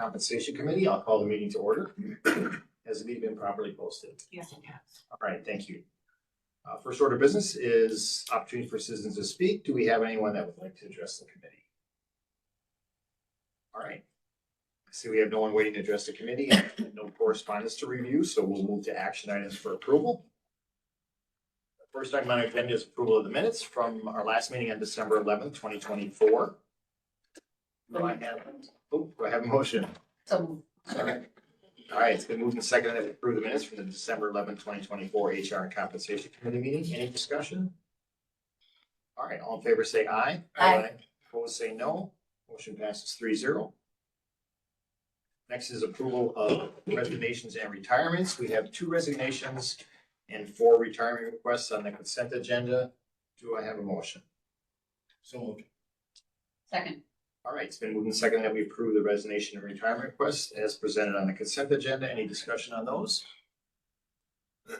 Compensation Committee. I'll call the meeting to order. Has the meeting been properly posted? Yes, it has. All right, thank you. First order of business is opportunity for citizens to speak. Do we have anyone that would like to address the committee? All right. I see we have no one waiting to address the committee and no correspondence to review, so we'll move to action items for approval. The first item on our agenda is approval of the minutes from our last meeting on December 11th, 2024. Do I have a motion? So, Second. All right, it's been moved and seconded to approve the minutes from the December 11th, 2024 HR and Compensation Committee meeting. Any discussion? All right, all in favor say aye. Aye. Opposed say no. Motion passes 3-0. Next is approval of resignations and retirements. We have 2 resignations and 4 retirement requests on the consent agenda. Do I have a motion? So moved. second. All right, it's been moved and seconded that we approve the resignation and retirement requests as presented on the consent agenda. Any discussion on those?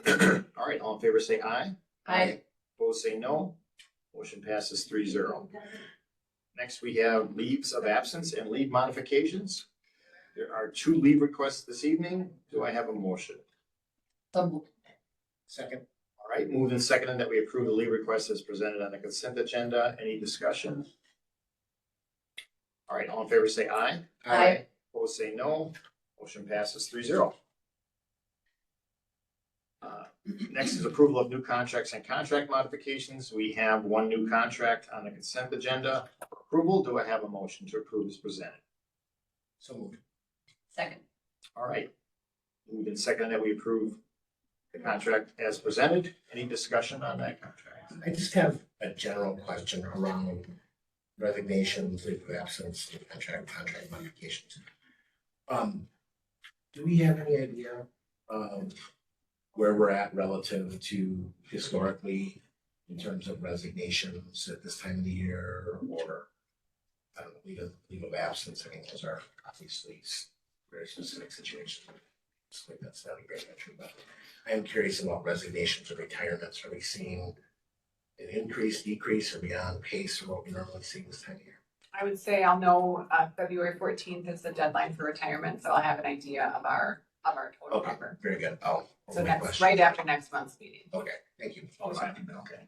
All right, all in favor say aye. Aye. Opposed say no. Motion passes 3-0. Next, we have leaves of absence and leave modifications. There are 2 leave requests this evening. Do I have a motion? So, Second. All right, moved and seconded that we approve the leave requests as presented on the consent agenda. Any discussion? All right, all in favor say aye. Aye. Opposed say no. Motion passes 3-0. Next is approval of new contracts and contract modifications. We have 1 new contract on the consent agenda for approval. Do I have a motion to approve as presented? So moved. second. All right. Moved and seconded that we approve the contract as presented. Any discussion on that contract? I just have a general question around resignations, leave of absence, contract modifications. Do we have any idea where we're at relative to historically in terms of resignations at this time of the year, or I don't know, leave of absence? I mean, those are obviously very specific situations. It's like that's not a great metric, but I am curious about resignations or retirements. Are we seeing an increase, decrease, or beyond pace of what we normally see this time of year? I would say I'll know, February 14th is the deadline for retirement, so I'll have an idea of our total Okay, number. very good. So right after next month's meeting. Okay, thank you. Okay.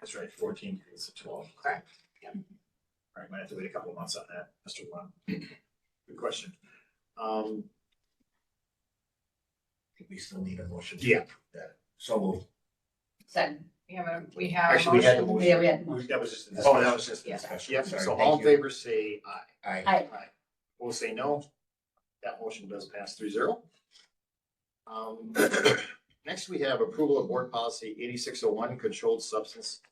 That's right, 14 is 12. Correct. All right, might have to wait a couple of months on that, Mr. One. Good question. We still need a motion. Yeah. So moved. Second. We have a Actually, we had the motion. motion. Yeah, we had the motion. That was just. a Oh, that was just a Yeah. discussion. Yep, Sorry, so thank all in you. favor say aye. Aye. Aye. Aye. Opposed say no. That motion does pass 3-0. Next, we have approval of board policy 8601, controlled substance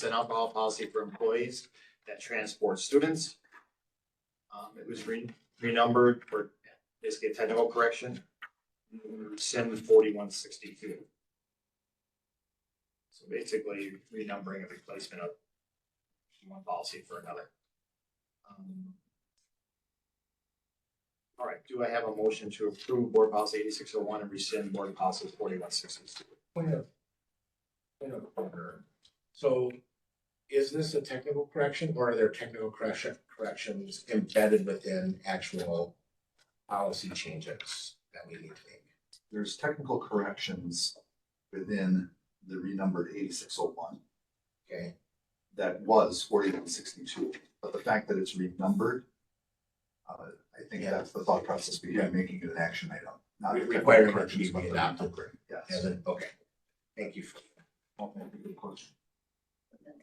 and alcohol policy for employees that transport students. It was renumbered for basically a technical correction, SIN 4162. So basically renumbering a replacement of one policy for another. All right, do I have a motion to approve board policy 8601 and rescind board policy 4162? Point of order. So is this a technical correction, or are there technical corrections embedded within actual policy changes that we need to make? There's technical corrections within the renumbered 8601 Okay, that was 4162, but the fact that it's renumbered, I think Yeah. that's the thought process behind making it an action item. Not the technical Requiring it to corrections, be but the readopted. renumbering. Yes. okay. Thank you for Good question.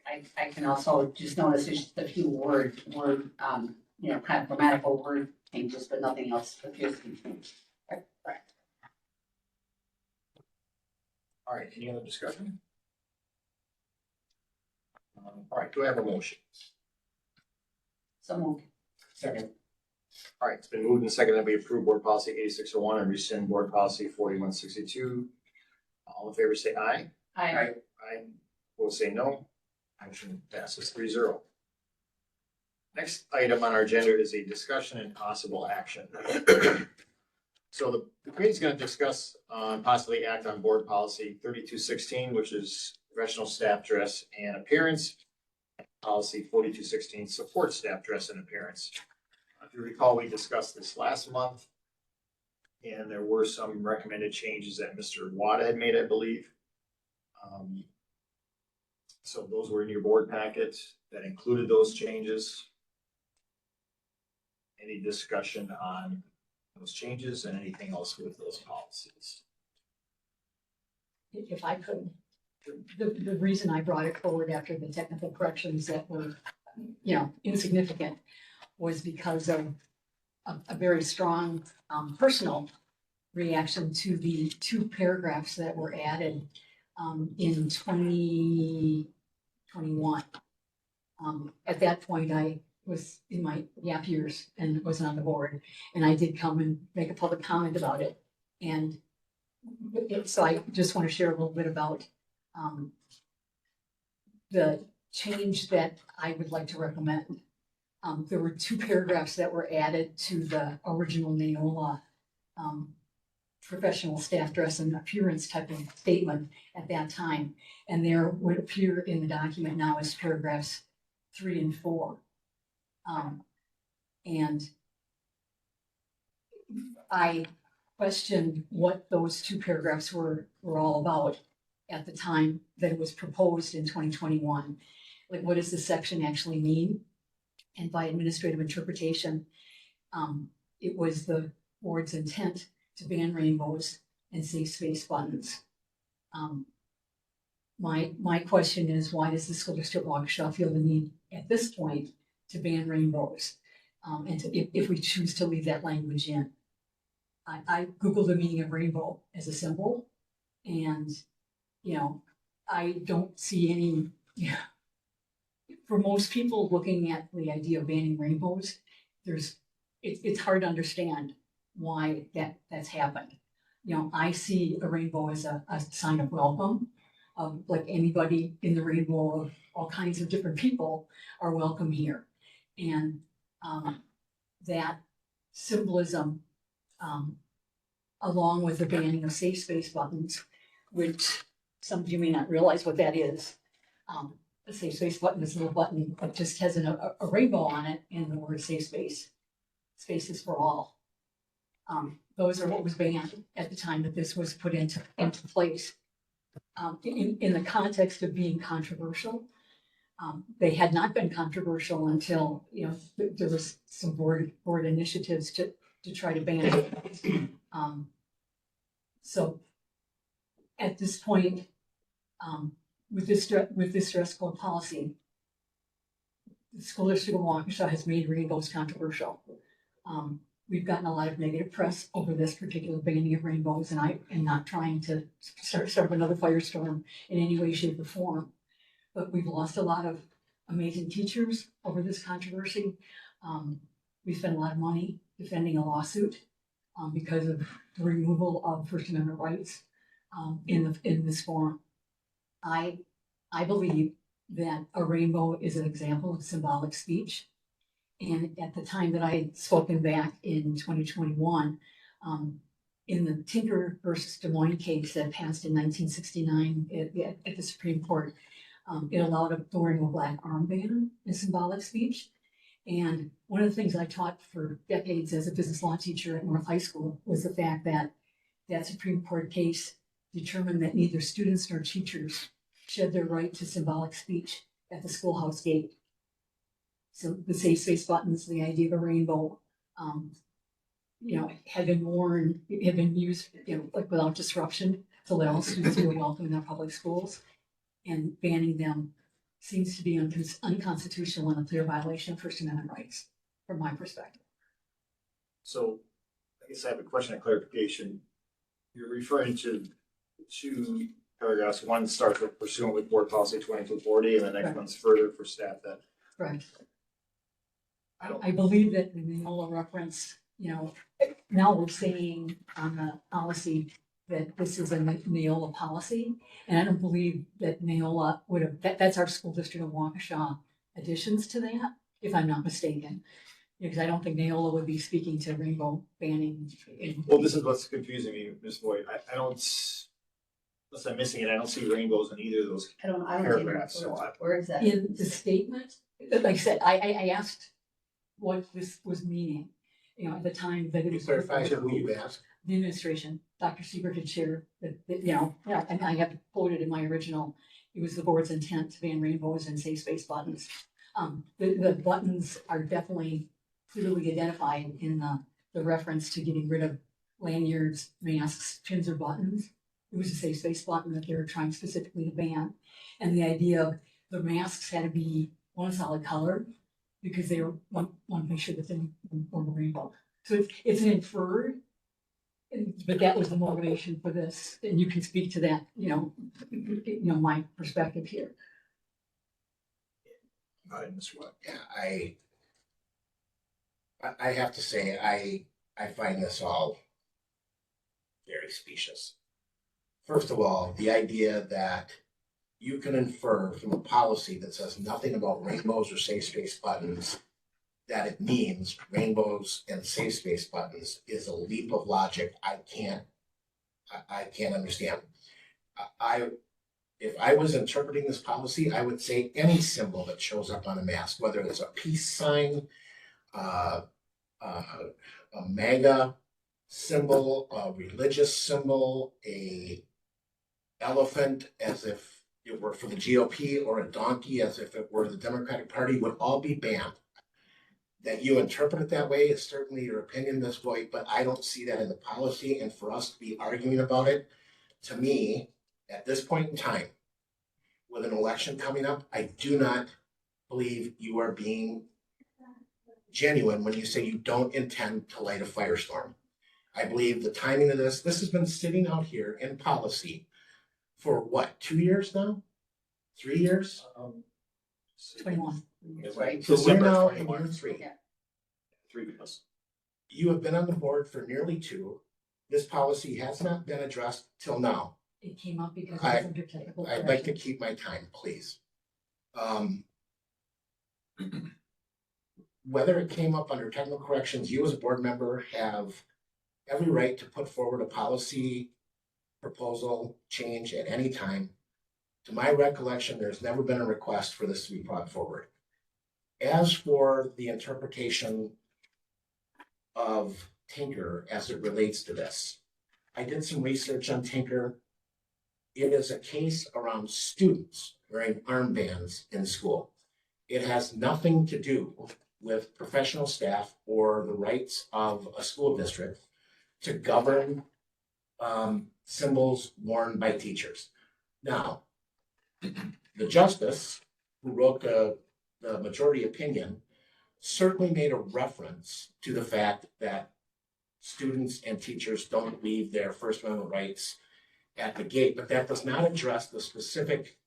I can also just notice there's just a few word, kind of grammatical word changes, but nothing else appears to be changed. Right. All right, any other discussion? All right, do I have a motion? So moved. second. All right, it's been moved and seconded that we approve board policy 8601 and rescind board policy 4162. All in favor say aye. Aye. Aye. Opposed say no. Motion passes 3-0. Next item on our agenda is a discussion and possible action. So the committee is going to discuss possibly act on board policy 3216, which is professional staff dress and appearance. Policy 4216, support staff dress and appearance. If you recall, we discussed this last month, and there were some recommended changes that Mr. Wada had made, I believe. So those were in your board packet that included those changes. Any discussion on those changes and anything else with those policies? If I could, the reason I brought it forward after the technical corrections that were, insignificant was because of a very strong, personal reaction to the 2 paragraphs that were added, in 2021. At that point, I was in my gap years and wasn't on the board, and I did come and make a public comment about it. And so I just want to share a little bit about the change that I would like to recommend. There were 2 paragraphs that were added to the original Neola professional staff dress and appearance type of statement at that time. And there would appear in the document now as paragraphs 3 and 4. And I questioned what those 2 paragraphs were all about at the time that it was proposed in 2021. Like, what does this section actually mean? And by administrative interpretation, it was the board's intent to ban rainbows and safe space buttons. My question is, why does the school district Waukesha feel the need at this point to ban rainbows? And if we choose to leave that language in. I Googled the meaning of rainbow as a symbol, and, I don't see any, for most people looking at the idea of banning rainbows, it's hard to understand why that's happened. I see a rainbow as a sign of welcome, like anybody in the rainbow of all kinds of different people are welcome here. And that symbolism, along with the banning of safe space buttons, which some of you may not realize what that is. A safe space button is a little button that just has a rainbow on it and the word safe space. Spaces for all. Those are what was banned at the time that this was put into place. In the context of being controversial, they had not been controversial until there was some board initiatives to try to ban it. So at this point, with this dress code policy, the school district of Waukesha has made rainbows controversial. We've gotten a lot of negative press over this particular banning of rainbows, and I am not trying to start another firestorm in any way, shape, or form. But we've lost a lot of amazing teachers over this controversy. We spent a lot of money defending a lawsuit because of the removal of First Amendment rights in this forum. I believe that a rainbow is an example of symbolic speech. And at the time that I had spoken back in 2021, in the Tinker versus Des Moines case that passed in 1969 at the Supreme Court, it allowed the wearing of a black armband as symbolic speech. And one of the things I taught for decades as a business law teacher at North High School was the fact that that Supreme Court case determined that neither students nor teachers shed their right to symbolic speech at the schoolhouse gate. So the safe space buttons, the idea of a rainbow, had been worn, had been used, like without disruption to let all students feel welcome in our public schools. And banning them seems to be unconstitutional and a clear violation of First Amendment rights, from my perspective. So I guess I have a question of clarification. You're referring to 2 paragraphs. One starts with pursuant with board policy 2240, and the next Right. one's further for staff that. Right. I believe that the Neola reference, now we're saying on the policy that this is a Neola policy, and I don't believe that Neola would have, that's our school district of Waukesha additions to that, if I'm not mistaken. Because I don't think Neola would be speaking to rainbow banning. Well, this is what's confusing me, Ms. Boyd. I don't, Unless I'm missing it, I don't see rainbows in either of those. I don't see Paragraphs, it. so I- Where is that? In the statement, like I said, I asked what this was meaning, you know, at the time that Can it you was. clarify who you asked? The administration, Dr. Siebert had shared that, you know, yeah, and I have quoted in my original, it was the board's intent to ban rainbows and safe space buttons. The buttons are definitely clearly identified in the reference to getting rid of lanyards, masks, pins, or buttons. It was a safe space button that they were trying specifically to ban. And the idea of the masks had to be one solid color because they want to make sure that they were rainbow. So it's an inferred, but that was the motivation for this, and you can speak to that, my perspective here. Go ahead, Mr. Watt. Yeah, I have to say, I find this all very specious. First of all, the idea that you can infer from a policy that says nothing about rainbows or safe space buttons that it means rainbows and safe space buttons is a leap of logic I can't understand. If I was interpreting this policy, I would say any symbol that shows up on a mask, whether it's a peace sign, a MAGA symbol, a religious symbol, a elephant as if it were for the GOP, or a donkey as if it were the Democratic Party, would all be banned. That you interpret it that way is certainly your opinion, Ms. Voigt, but I don't see that in the policy, and for us to be arguing about it, to me, at this point in time, with an election coming up, I do not believe you are being genuine when you say you don't intend to light a firestorm. I believe the timing of this has been sitting out here in policy for what, 2 years now? 3 years? 21. Right. So we're December now in 21. year 3. Yeah. 3 plus. You have been on the board for nearly 2. This policy has not been addressed till now. It came up because it was under technical I'd like to correction. keep my time, please. Whether it came up under technical corrections, you as a board member have every right to put forward a policy proposal change at any time. To my recollection, there's never been a request for this to be brought forward. As for the interpretation of Tinker as it relates to this, I did some research on Tinker. It is a case around students wearing armbands in school. It has nothing to do with professional staff or the rights of a school district to govern symbols worn by teachers. Now, the justice who wrote the majority opinion certainly made a reference to the fact that students and teachers don't leave their First Amendment rights at the gate, but that does not address the specific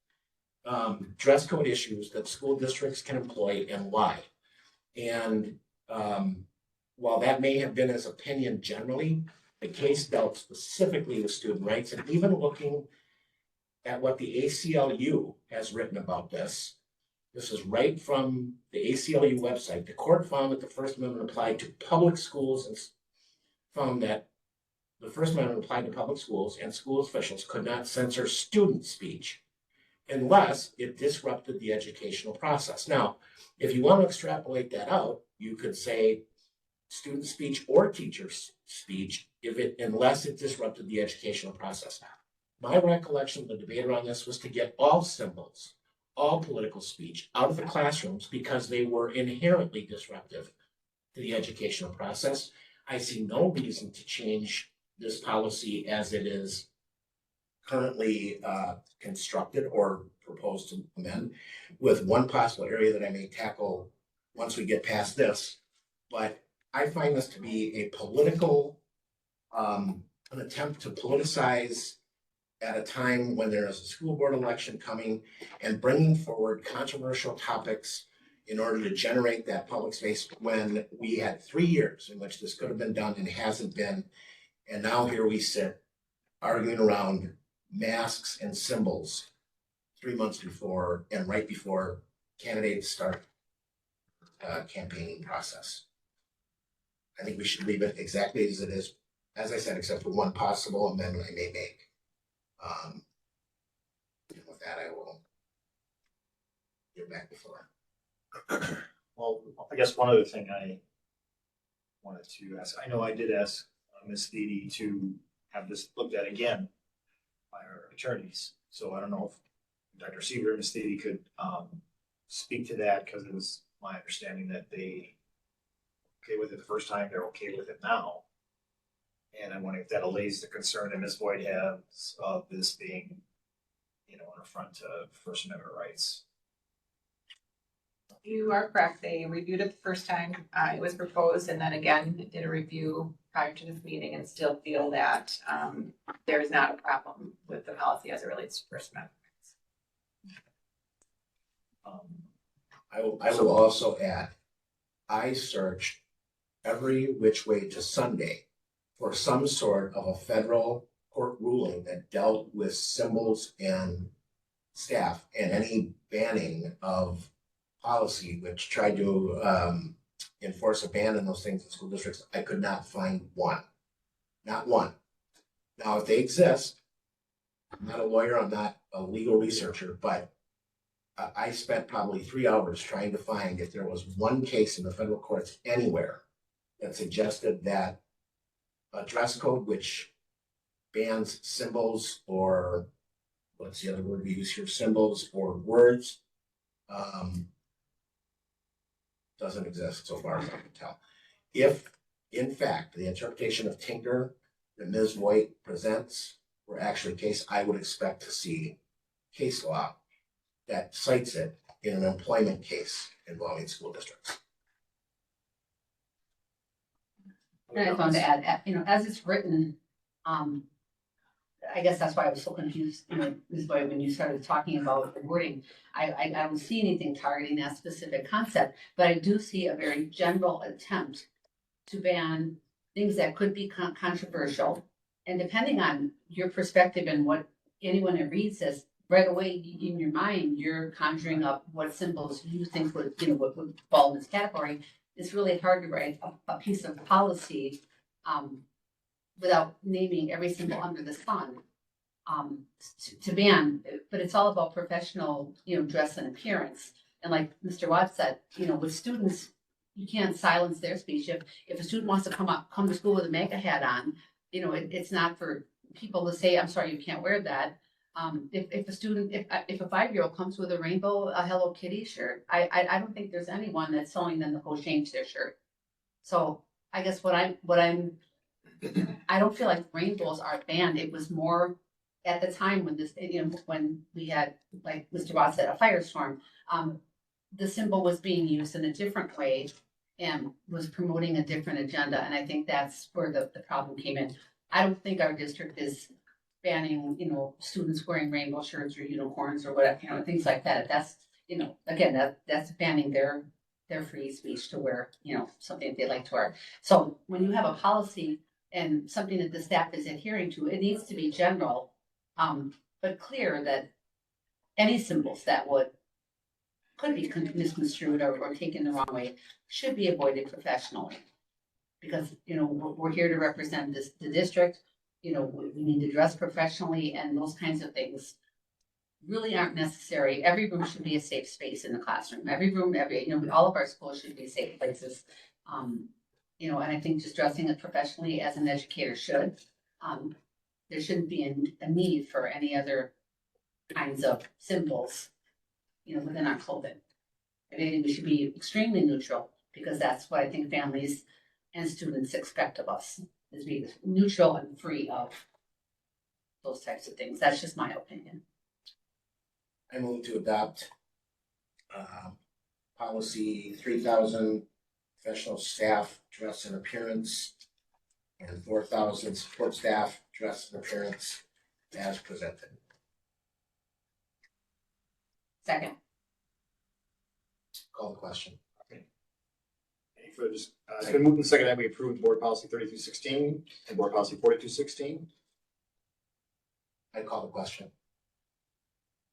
dress code issues that school districts can employ and why. And while that may have been his opinion generally, the case dealt specifically with student rights, and even looking at what the ACLU has written about this. This is right from the ACLU website. The court found that the First Amendment applied to public schools and found that the First Amendment applied to public schools, and school officials could not censor student speech unless it disrupted the educational process. Now, if you want to extrapolate that out, you could say student speech or teacher speech unless it disrupted the educational process. My recollection of the debate around this was to get all symbols, all political speech out of the classrooms because they were inherently disruptive to the educational process. I see no reason to change this policy as it is currently constructed or proposed to amend, with one possible area that I may tackle once we get past this. But I find this to be a political, an attempt to politicize at a time when there is a school board election coming and bringing forward controversial topics in order to generate that public space when we had 3 years in which this could have been done and hasn't been. And now here we sit arguing around masks and symbols 3 months before and right before candidates start campaigning process. I think we should leave it exactly as it is, as I said, except for one possible amendment I may make. with that, I will get back before. Well, I guess one other thing I wanted to ask, I know I did ask Ms. Thede to have this looked at again by our attorneys. So I don't know if Dr. Seaver and Ms. Thede could speak to that, because it was my understanding that they okay with it the first time, they're okay with it now. And I'm wondering if that allays the concern that Ms. Boyd has of this being, an affront to First Amendment rights. You are correct. They reviewed it the first time. It was proposed and then again did a review prior to this meeting and still feel that there is not a problem with the policy as it relates to First Amendment. I will also add, I searched every which way to Sunday for some sort of a federal court ruling that dealt with symbols and staff and any banning of policy which tried to enforce a ban on those things in school districts. I could not find one, not one. Now, if they exist, I'm not a lawyer, I'm not a legal researcher, but I spent probably 3 hours trying to find if there was one case in the federal courts anywhere that suggested that a dress code which bans symbols, or what's the other word we use here, symbols or words, doesn't exist so far as I can tell. If, in fact, the interpretation of Tinker that Ms. Voigt presents were actually case, I would expect to see case law that cites it in an employment case involving school districts. And I just wanted to add, as it's written, I guess that's why I was so confused, Ms. Boyd, when you started talking about the wording. I don't see anything targeting that specific concept, but I do see a very general attempt to ban things that could be controversial. And depending on your perspective and what anyone that reads this, right away in your mind, you're conjuring up what symbols you think would fall in this category. It's really hard to write a piece of policy without naming every symbol under the sun to ban. But it's all about professional, dress and appearance. And like Mr. Watts said, with students, you can't silence their speech. If a student wants to come to school with a MAGA hat on, it's not for people to say, I'm sorry, you can't wear that. If a 5-year-old comes with a rainbow, a Hello Kitty shirt, I don't think there's anyone that's telling them to go change their shirt. So I guess I don't feel like rainbows are banned. It was more at the time when when we had, like Mr. Watts said, a firestorm, the symbol was being used in a different way and was promoting a different agenda. And I think that's where the problem came in. I don't think our district is banning, students wearing rainbow shirts or unicorns or whatever, things like that. That's, again, that's banning their free speech to wear, something they like to wear. So when you have a policy and something that the staff is adhering to, it needs to be general, but clear that any symbols that could be misconstrued or taken the wrong way should be avoided professionally. Because, we're here to represent the district. We need to dress professionally, and those kinds of things really aren't necessary. Every room should be a safe space in the classroom. Every room, all of our schools should be safe places. And I think just dressing it professionally as an educator should. There shouldn't be a need for any other kinds of symbols, within our clothing. I think we should be extremely neutral, because that's what I think families and students expect of us, is be neutral and free of those types of things. That's just my opinion. I move to adopt policy 3,000, professional staff dress and appearance, and 4,000 support staff dress and appearance as presented. Second. Call the question. Any further, it's been moved and seconded that we approve board policy 3216 and board policy 4216. I call the question.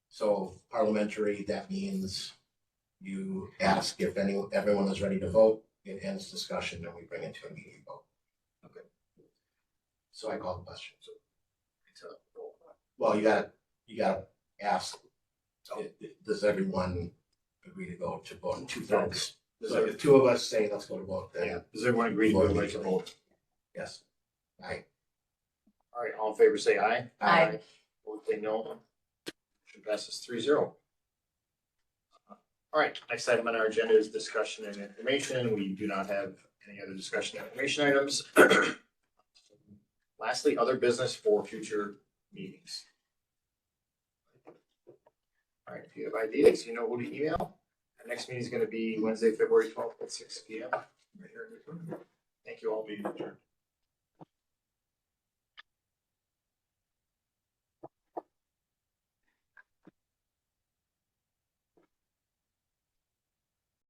So parliamentary, that means you ask if everyone is ready to vote, it ends discussion, and we bring it to a meeting vote. Okay. So I call the question. So, Well, you gotta ask Does everyone agree to go to vote? Two votes. If two of us say let's go to vote, Yeah, then does everyone agree to go like a vote? yes. Aye. All right, all in favor, say aye. Aye. Opposed, say no. Motion passes 3-0. All right, next item on our agenda is discussion and information. We do not have any other discussion and information items. Lastly, other business for future meetings. All right, if you have ideas, you know who to email. Our next meeting is going to be Wednesday, February 12th at 6 p.m. right here in this room. Thank you all, meeting adjourned.